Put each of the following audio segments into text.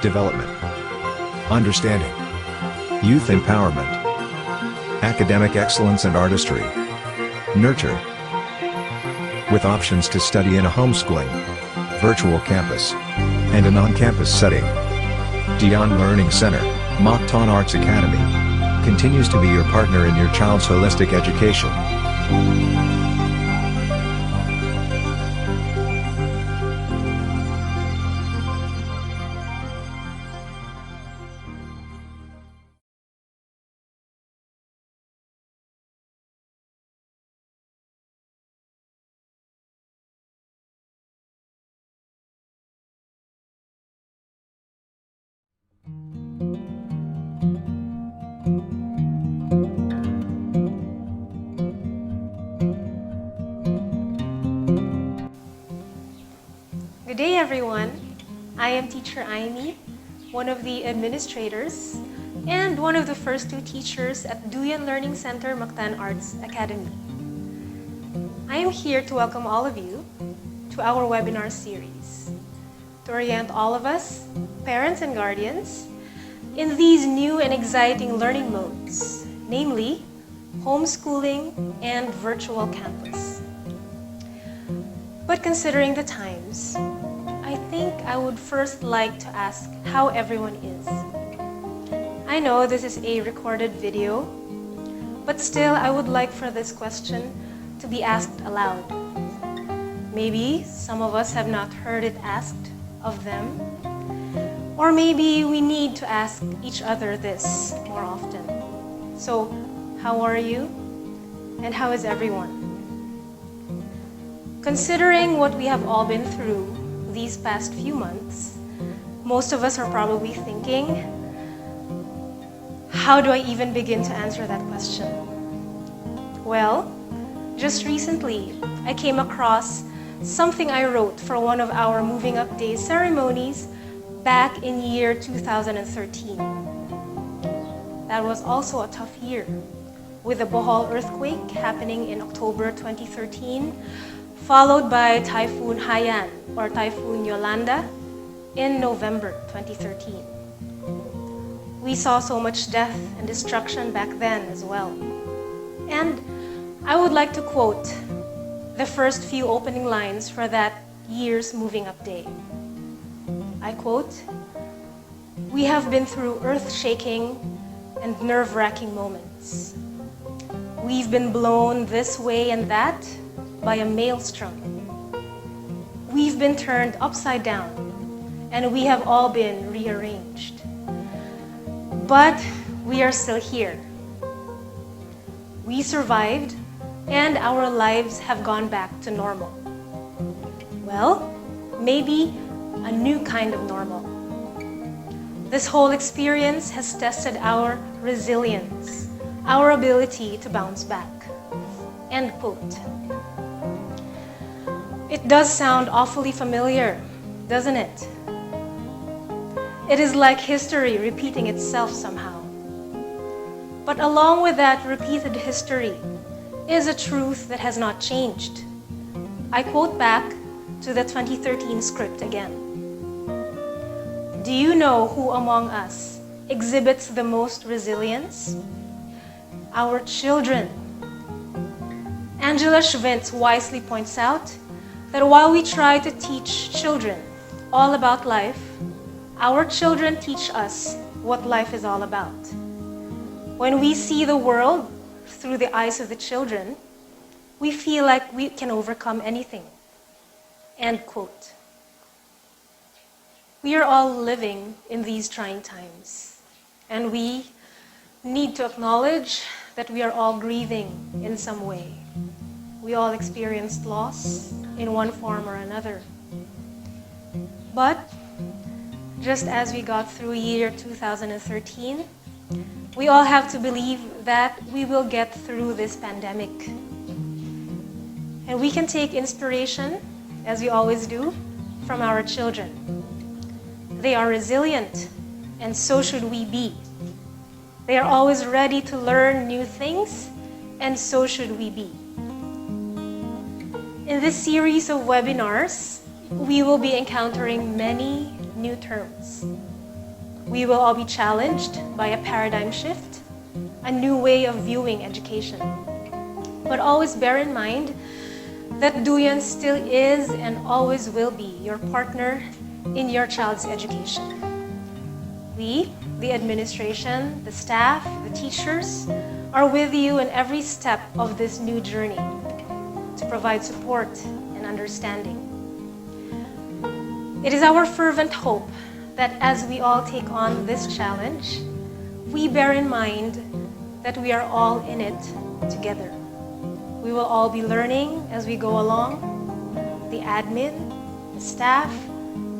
development, understanding, youth empowerment, academic excellence and artistry, nurture. With options to study in a homeschooling, virtual campus, and an on-campus setting. DUYAN Learning Center, Mactan Arts Academy, continues to be your partner in your child's holistic education. Good day, everyone. I am Teacher Aimee, one of the administrators and one of the first two teachers at DUYAN Learning Center, Mactan Arts Academy. I am here to welcome all of you to our webinar series to orient all of us, parents and guardians, in these new and exciting learning modes, namely homeschooling and virtual campus. But considering the times, I think I would first like to ask how everyone is. I know this is a recorded video, but still I would like for this question to be asked aloud. Maybe some of us have not heard it asked of them, or maybe we need to ask each other this more often. So, how are you? And how is everyone? Considering what we have all been through these past few months, most of us are probably thinking, how do I even begin to answer that question? Well, just recently, I came across something I wrote for one of our Moving Up Day ceremonies back in year 2013. That was also a tough year, with the Bohol earthquake happening in October 2013, followed by Typhoon Haiyan or Typhoon Yolanda in November 2013. We saw so much death and destruction back then as well. And I would like to quote the first few opening lines for that year's Moving Up Day. I quote, "We have been through earth-shaking and nerve-wracking moments. We've been blown this way and that by a maelstrom. We've been turned upside down, and we have all been rearranged. But we are still here. We survived, and our lives have gone back to normal. Well, maybe a new kind of normal. This whole experience has tested our resilience, our ability to bounce back." End quote. It does sound awfully familiar, doesn't it? It is like history repeating itself somehow. But along with that repeated history is a truth that has not changed. I quote back to the 2013 script again. Do you know who among us exhibits the most resilience? Our children. Angela Schwintz wisely points out that while we try to teach children all about life, our children teach us what life is all about. When we see the world through the eyes of the children, we feel like we can overcome anything. End quote. We are all living in these trying times, and we need to acknowledge that we are all grieving in some way. We all experienced loss in one form or another. But just as we got through year 2013, we all have to believe that we will get through this pandemic. And we can take inspiration, as we always do, from our children. They are resilient, and so should we be. They are always ready to learn new things, and so should we be. In this series of webinars, we will be encountering many new terms. We will all be challenged by a paradigm shift, a new way of viewing education. But always bear in mind that DUYAN still is and always will be your partner in your child's education. We, the administration, the staff, the teachers, are with you in every step of this new journey to provide support and understanding. It is our fervent hope that as we all take on this challenge, we bear in mind that we are all in it together. We will all be learning as we go along, the admin, the staff,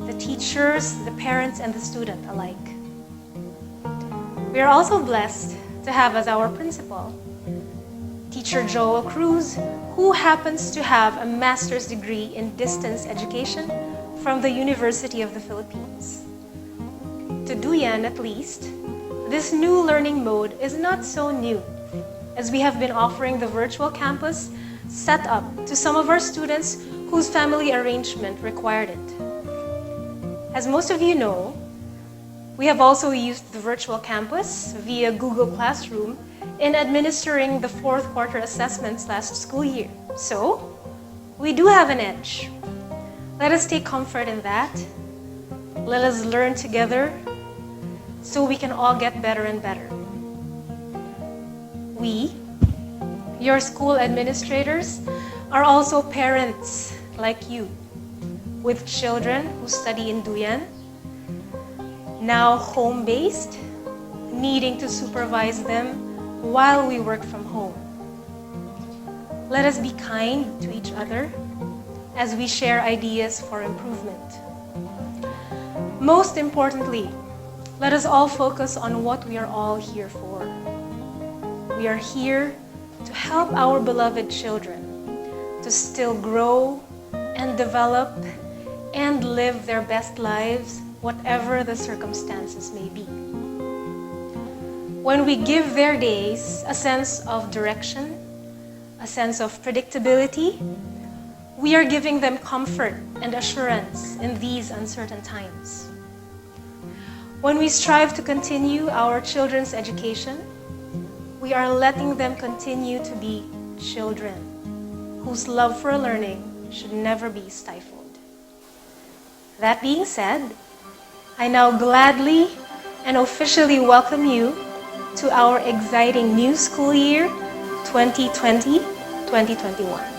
the teachers, the parents, and the student alike. We are also blessed to have as our principal, Teacher Joel Cruz, who happens to have a master's degree in distance education from the University of the Philippines. To DUYAN at least, this new learning mode is not so new, as we have been offering the virtual campus set up to some of our students whose family arrangement required it. As most of you know, we have also used the virtual campus via Google Classroom in administering the fourth quarter assessments last school year. So, we do have an edge. Let us take comfort in that. Let us learn together so we can all get better and better. We, your school administrators, are also parents like you, with children who study in DUYAN, now home-based, needing to supervise them while we work from home. Let us be kind to each other as we share ideas for improvement. Most importantly, let us all focus on what we are all here for. We are here to help our beloved children to still grow and develop and live their best lives, whatever the circumstances may be. When we give their days a sense of direction, a sense of predictability, we are giving them comfort and assurance in these uncertain times. When we strive to continue our children's education, we are letting them continue to be children whose love for learning should never be stifled. That being said, I now gladly and officially welcome you to our exciting new school year 2020-2021.